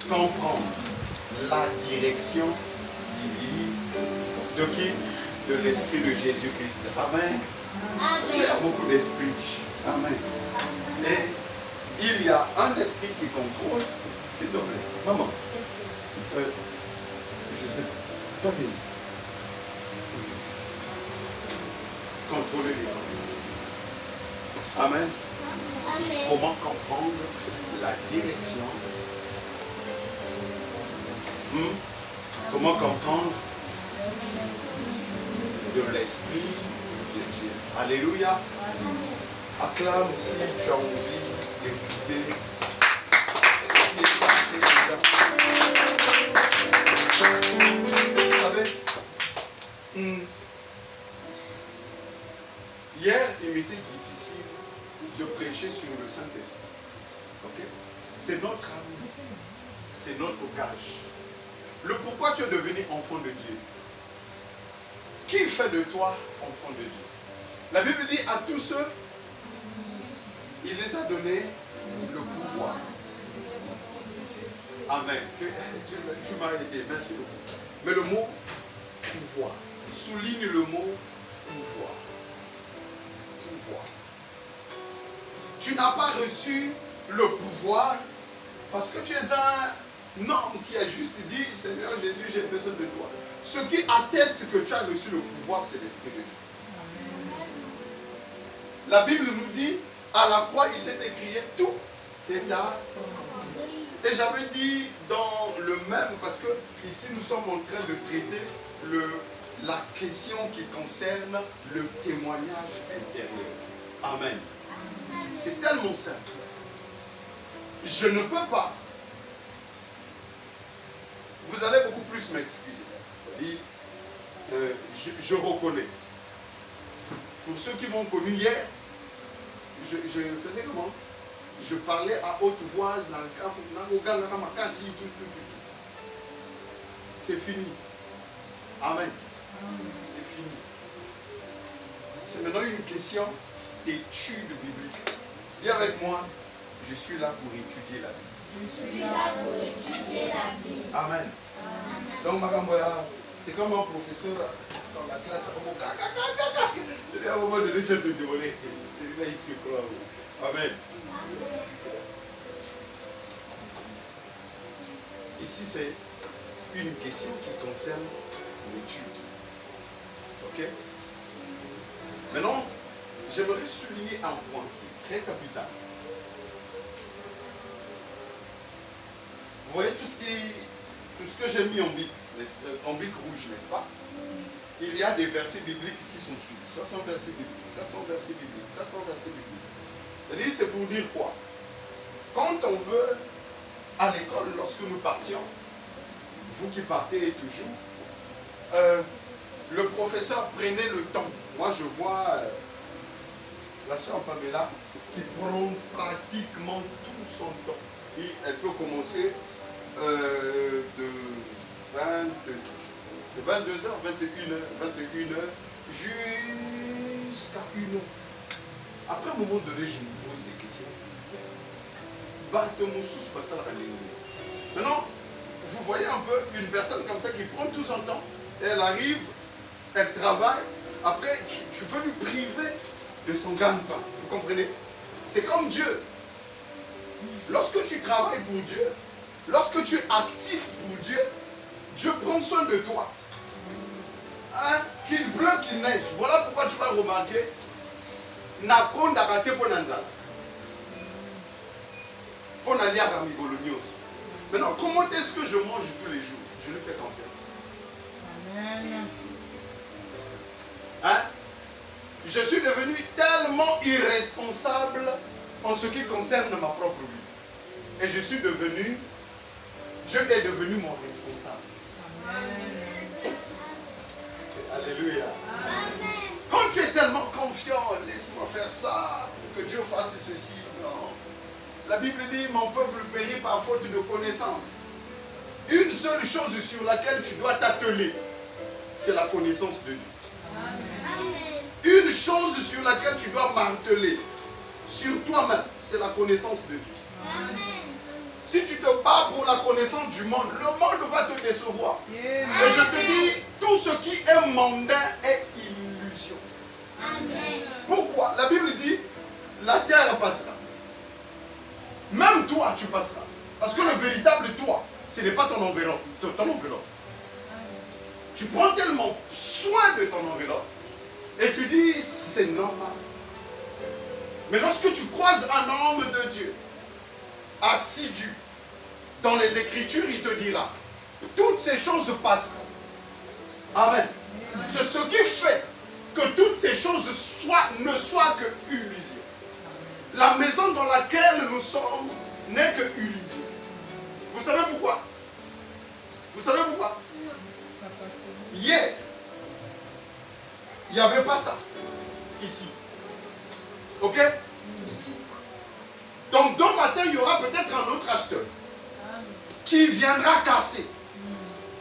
comprendre la direction divine, ce qui de l'esprit de Jésus-Christ. Amen. Il y a beaucoup d'esprits. Amen. Et il y a un esprit qui contrôle. S'il te plaît. Maman. Je sais pas. Toi, viens ici. Contrôler les enfants. Amen. Amen. Comment comprendre la direction? Comment comprendre de l'esprit de Dieu? Alléluia. Acclame si tu as envie d'écouter ce qui est précédent. Vous savez, hier, il m'était difficile de prêcher sur le Saint-Esprit. Ok? C'est notre ami. C'est notre gage. Le pourquoi tu es devenu enfant de Dieu. Qui fait de toi enfant de Dieu? La Bible dit à tous ceux, il les a donné le pouvoir. Amen. Tu m'as aidé, merci beaucoup. Mais le mot pouvoir, souligne le mot pouvoir. Pouvoir. Tu n'as pas reçu le pouvoir parce que tu es un homme qui a juste dit, Seigneur Jésus, j'ai besoin de toi. Ce qui atteste que tu as reçu le pouvoir, c'est l'Esprit de Dieu. La Bible nous dit, à la croix, il s'est écrié tout est à. Et j'avais dit dans le même, parce que ici nous sommes en train de traiter la question qui concerne le témoignage intérieur. Amen. C'est tellement simple. Je ne peux pas. Vous allez beaucoup plus m'excuser. Je reconnais. Pour ceux qui m'ont connu hier, je faisais comment? Je parlais à haute voix, c'est fini. Amen. C'est fini. C'est maintenant une question d'étude biblique. Dis avec moi, je suis là pour étudier la Bible. Je suis là pour étudier la Bible. Amen. Donc, Magambola, c'est comme un professeur dans la classe. À un moment donné, tu vas te demander. Celui-là, il se croit. Amen. Ici, c'est une question qui concerne l'étude. Ok? Maintenant, j'aimerais souligner un point qui est très capital. Vous voyez tout ce que j'ai mis en bic rouge, n'est-ce pas? Il y a des versets bibliques qui sont suivis. Ça sont versets bibliques, ça sont versets bibliques, ça sont versets bibliques. C'est-à-dire, c'est pour dire quoi? Quand on veut, à l'école, lorsque nous partions, vous qui partez toujours, le professeur prenait le temps. Moi, je vois la soeur Pamela qui prend pratiquement tout son temps. Et elle peut commencer de 22h, 21h, jusqu'à 1h. Après un moment donné, je me pose des questions. Maintenant, vous voyez un peu une personne comme ça qui prend tout son temps, et elle arrive, elle travaille, après tu veux lui priver de son gagne-pain. Vous comprenez? C'est comme Dieu. Lorsque tu travailles pour Dieu, lorsque tu es actif pour Dieu, Dieu prend soin de toi. Hein? Qu'il pleut, qu'il neige. Voilà pourquoi tu vas remarquer Nakonda raté pour Nanzala. Pour aller à Ramigolonios. Maintenant, comment est-ce que je mange tous les jours? Je lui fais confiance. Amen. Hein? Je suis devenu tellement irresponsable en ce qui concerne ma propre vie. Et je suis devenu, Dieu est devenu mon responsable. Amen. Alléluia. Amen. Quand tu es tellement confiant, laisse-moi faire ça, que Dieu fasse ceci. Non. La Bible dit, mon peuple périt par faute de connaissance. Une seule chose sur laquelle tu dois t'atteler, c'est la connaissance de Dieu. Amen. Une chose sur laquelle tu dois marteler sur toi-même, c'est la connaissance de Dieu. Amen. Si tu te bats pour la connaissance du monde, le monde va te décevoir. Et je te dis, tout ce qui est mondain est illusion. Amen. Pourquoi? La Bible dit, la terre passera. Même toi, tu passeras. Parce que le véritable toi, ce n'est pas ton enveloppe. Tu prends tellement soin de ton enveloppe et tu dis, c'est normal. Mais lorsque tu croises un homme de Dieu, assidu dans les Écritures, il te dira, toutes ces choses passeront. Amen. C'est ce qui fait que toutes ces choses ne soient que illusion. La maison dans laquelle nous sommes n'est que illusion. Vous savez pourquoi? Vous savez pourquoi? Hier, il n'y avait pas ça ici. Ok? Donc demain matin, il y aura peut-être un autre acheteur qui viendra casser.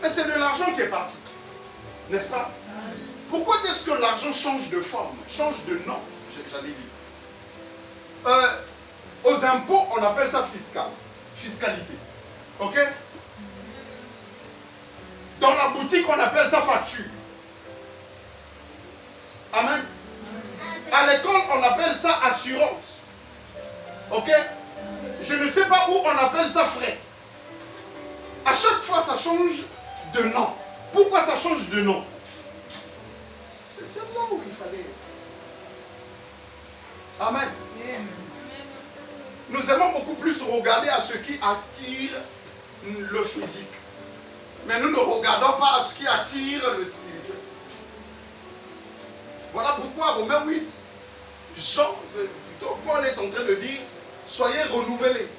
Mais c'est de l'argent qui est parti. N'est-ce pas? Pourquoi est-ce que l'argent change de forme, change de nom? J'allais dire. Aux impôts, on appelle ça fiscal. Fiscalité. Ok? Dans la boutique, on appelle ça facture. Amen. À l'école, on appelle ça assurance. Ok? Je ne sais pas où on appelle ça frais. À chaque fois, ça change de nom. Pourquoi ça change de nom? C'est là où il fallait. Amen. Nous aimons beaucoup plus regarder à ce qui attire le physique. Mais nous ne regardons pas à ce qui attire le spirituel. Voilà pourquoi Romains 8, Paul est en train de dire, soyez renouvelés.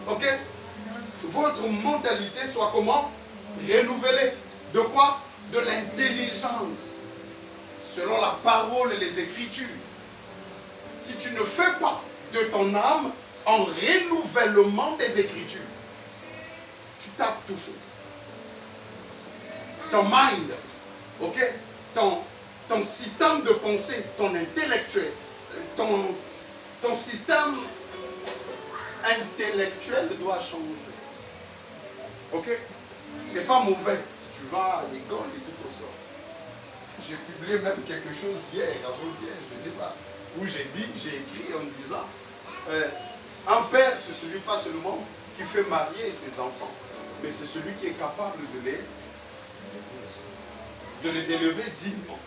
Ok? Votre mentalité soit comment? Renouvelée. De quoi? De l'intelligence. Selon la parole et les Écritures. Si tu ne fais pas de ton âme en renouvellement des Écritures, tu tapes tout feu. Ton mind, ok? Ton système de pensée, ton intellectuel, ton système intellectuel doit changer. Ok? C'est pas mauvais si tu vas à l'école et tout ça. J'ai publié même quelque chose hier, avant-hier, je ne sais pas, où j'ai écrit en disant un père, c'est celui pas seulement qui fait marier ses enfants, mais c'est celui qui est capable de les élever dignement.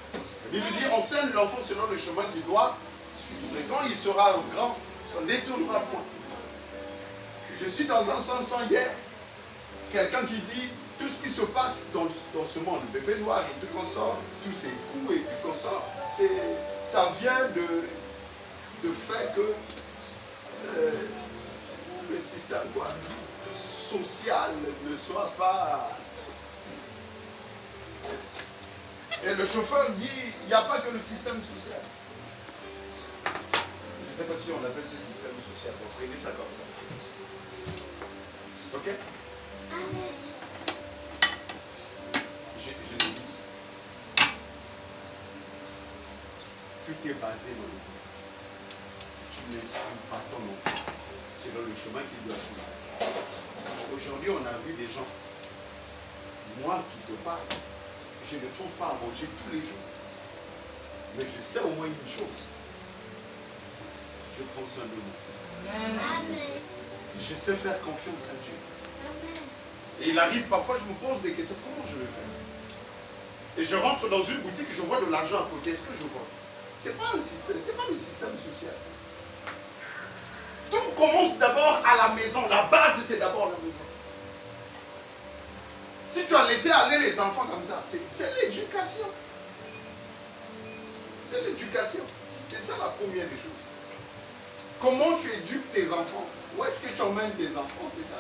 Il lui dit, enseigne l'enfant selon le chemin qu'il doit suivre. Et quand il sera grand, il s'en détournera point. Je suis dans un sens hier, quelqu'un qui dit, tout ce qui se passe dans ce monde, le bébé noir et tout consort, tous ces coups et tout consort, ça vient de fait que le système social ne soit pas... Et le chauffeur dit, il n'y a pas que le système social. Je ne sais pas si on appelle ce système social, vous prenez ça comme ça. Ok? Je dis, tout est basé dans les enfants. Si tu n'instruis pas ton enfant selon le chemin qu'il doit suivre. Aujourd'hui, on a vu des gens, moi qui te parle, je ne trouve pas à manger tous les jours. Mais je sais au moins une chose. Je prends soin de moi. Amen. Je sais faire confiance à Dieu. Amen. Et il arrive parfois, je me pose des questions, comment je vais faire? Et je rentre dans une boutique, je vois de l'argent à côté. Est-ce que je vois? Ce n'est pas le système social. Tout commence d'abord à la maison. La base, c'est d'abord la maison. Si tu as laissé aller les enfants comme ça, c'est l'éducation. C'est l'éducation. C'est ça la première des choses. Comment tu éduques tes enfants? Où est-ce que tu emmènes tes enfants? C'est ça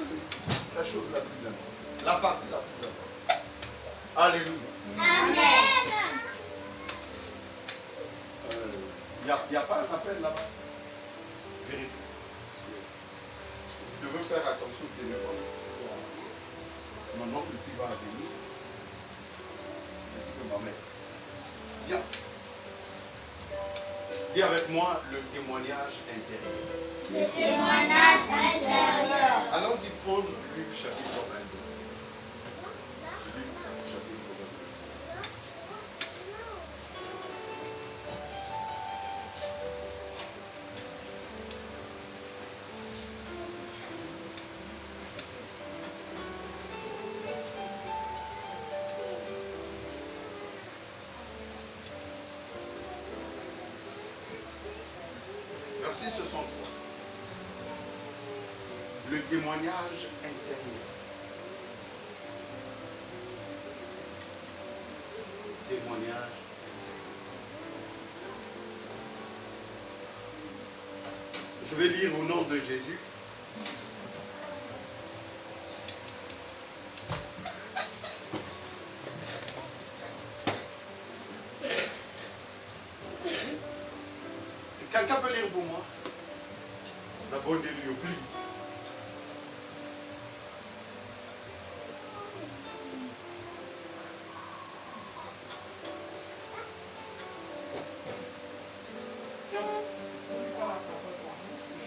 la chose la plus importante. La partie la plus importante. Alléluia. Amen. Il n'y a pas un appel là-bas? Vérifie. Tu devais faire attention au téléphone. Maintenant que tu vas venir, ainsi que ma mère. Viens. Dis avec moi le témoignage intérieur. Le témoignage intérieur. Allons-y prendre Luc chapitre 22. Luc chapitre 22. Verset 63. Le témoignage intérieur. Témoignage. Je vais lire au nom de Jésus. Quelqu'un peut lire pour moi? La bonne de Dieu, please.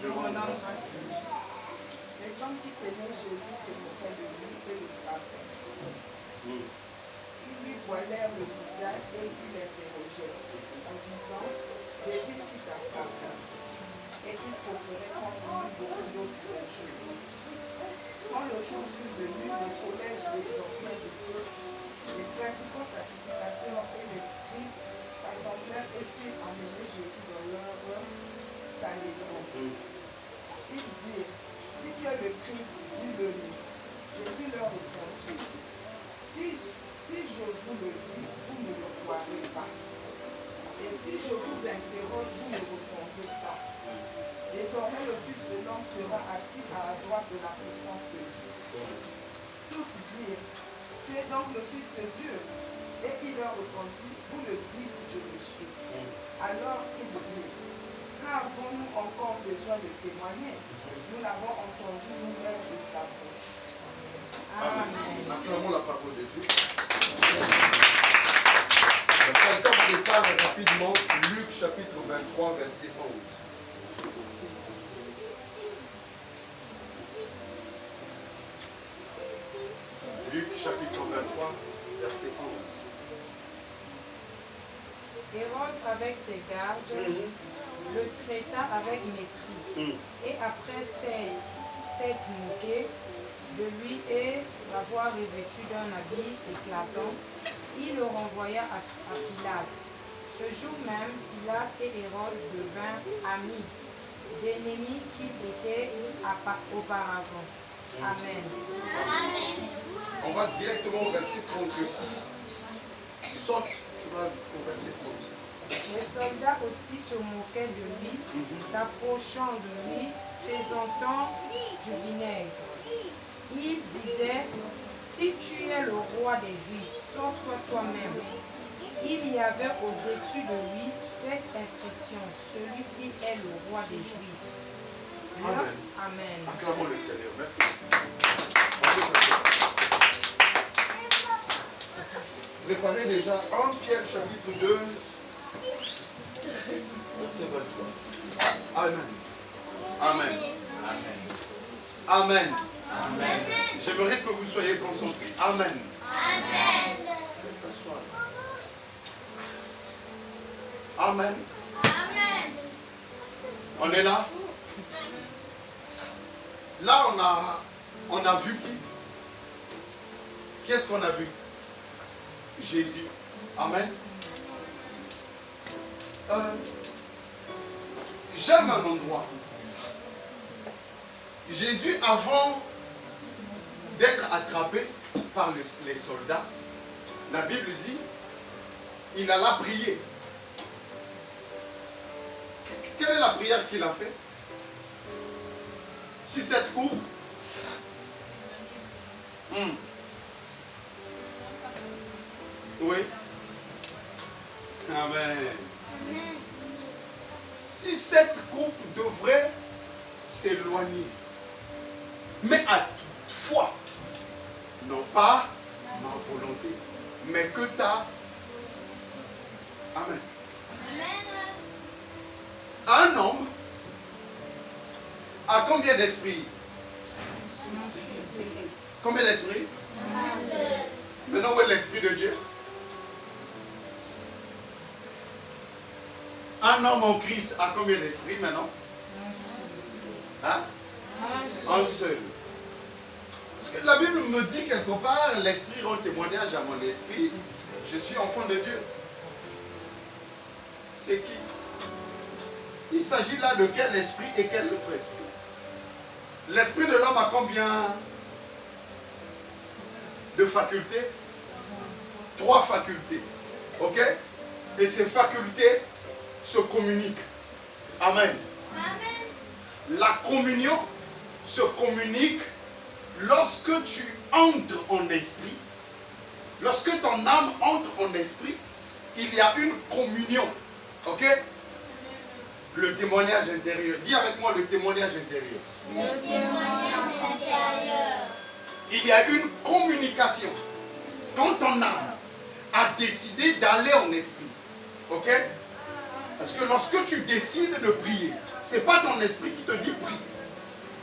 Je renonce. Les hommes qui tenaient Jésus se moquaient de lui et le frappaient. Ils lui voilèrent le visage et ils l'interrogeaient en disant: Devine qui t'a frappé. Et ils proféraient contre lui beaucoup d'autres injures. Quand le jour fut venu, le collège des anciens du peuple, les principaux sacrificateurs et les scribes s'assemblèrent et firent amener Jésus dans leur Sanhédrin. Ils dirent: Si tu es le Christ, dis-le-nous. Jésus leur répondit: Si je vous le dis, vous ne le croirez pas. Et si je vous interroge, vous ne répondrez pas. Désormais, le Fils de l'homme sera assis à la droite de la puissance de Dieu. Tous dirent: Tu es donc le Fils de Dieu. Et il leur répondit: Vous le dites, je le suis. Alors ils dirent: Qu'avons-nous encore besoin de témoigner? Nous l'avons entendu nous-mêmes de sa bouche. Amen. Acclamons la parole de Dieu. Quelqu'un prépare rapidement Luc chapitre 23, verset 11. Luc chapitre 23, verset 11. Hérode, avec ses gardes, le traita avec mépris. Et après s'être moqué de lui et l'avoir revêtu d'un habit éclatant, il le renvoya à Pilate. Ce jour même, Pilate et Hérode devinrent amis, d'ennemis qu'ils étaient auparavant. Amen. On va directement au verset 36. Saute, tu vas au verset 36. Les soldats aussi se moquaient de lui, s'approchant de lui, présentant du vinaigre. Ils disaient: Si tu es le roi des Juifs, sauve-toi toi-même. Il y avait au-dessus de lui cette inscription: Celui-ci est le roi des Juifs. Amen. Amen. Acclamons le Seigneur. Merci. Préparez déjà 1 Pierre chapitre 2, verset 23. Amen. Amen. Amen. Amen. J'aimerais que vous soyez concentrés. Amen. Amen. Amen. Amen. On est là? Là, on a vu qui? Qu'est-ce qu'on a vu? Jésus. Amen. J'aime un endroit. Jésus, avant d'être attrapé par les soldats, la Bible dit, il alla prier. Quelle est la prière qu'il a fait? Si cette coupe, oui. Amen. Si cette coupe devrait s'éloigner, mais à toutefois, non pas ma volonté, mais que ta. Amen. Un homme a combien d'esprits? Combien d'esprits? Maintenant, où est l'esprit de Dieu? Un homme en Christ a combien d'esprits maintenant? Hein? Un seul. Parce que la Bible me dit quelque part, l'esprit rend témoignage à mon esprit, je suis enfant de Dieu. C'est qui? Il s'agit là de quel esprit et quel autre esprit? L'esprit de l'homme a combien de facultés? 3 facultés. Ok? Et ces facultés se communiquent. Amen. Amen. La communion se communique lorsque tu entres en esprit. Lorsque ton âme entre en esprit, il y a une communion. Ok? Le témoignage intérieur. Dis avec moi le témoignage intérieur. Le témoignage intérieur. Il y a une communication. Quand ton âme a décidé d'aller en esprit. Ok? Parce que lorsque tu décides de prier, ce n'est pas ton esprit qui te dit prie.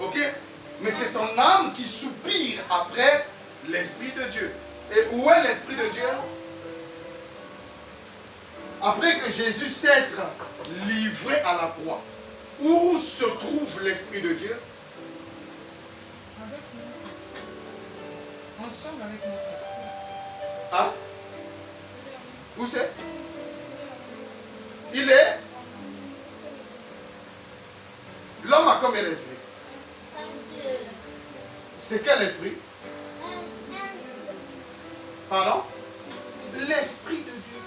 Ok? Mais c'est ton âme qui soupire après l'Esprit de Dieu. Et où est l'Esprit de Dieu? Après que Jésus s'être livré à la croix, où se trouve l'Esprit de Dieu? Avec nous. Ensemble avec notre esprit. Hein? Où c'est? Il est? L'homme a combien d'esprit? C'est quel esprit? Pardon? L'Esprit de Dieu.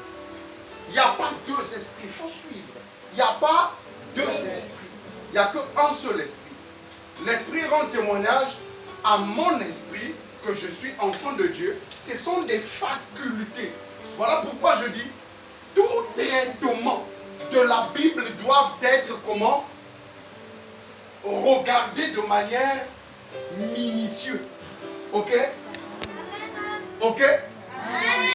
Il n'y a pas 2 esprits, il faut suivre. Il n'y a pas 2 esprits. Il n'y a qu'un seul esprit. L'Esprit rend témoignage à mon esprit que je suis enfant de Dieu. Ce sont des facultés. Voilà pourquoi je dis, tout traitement de la Bible doivent être comment? Regardé de manière minutieuse. Ok?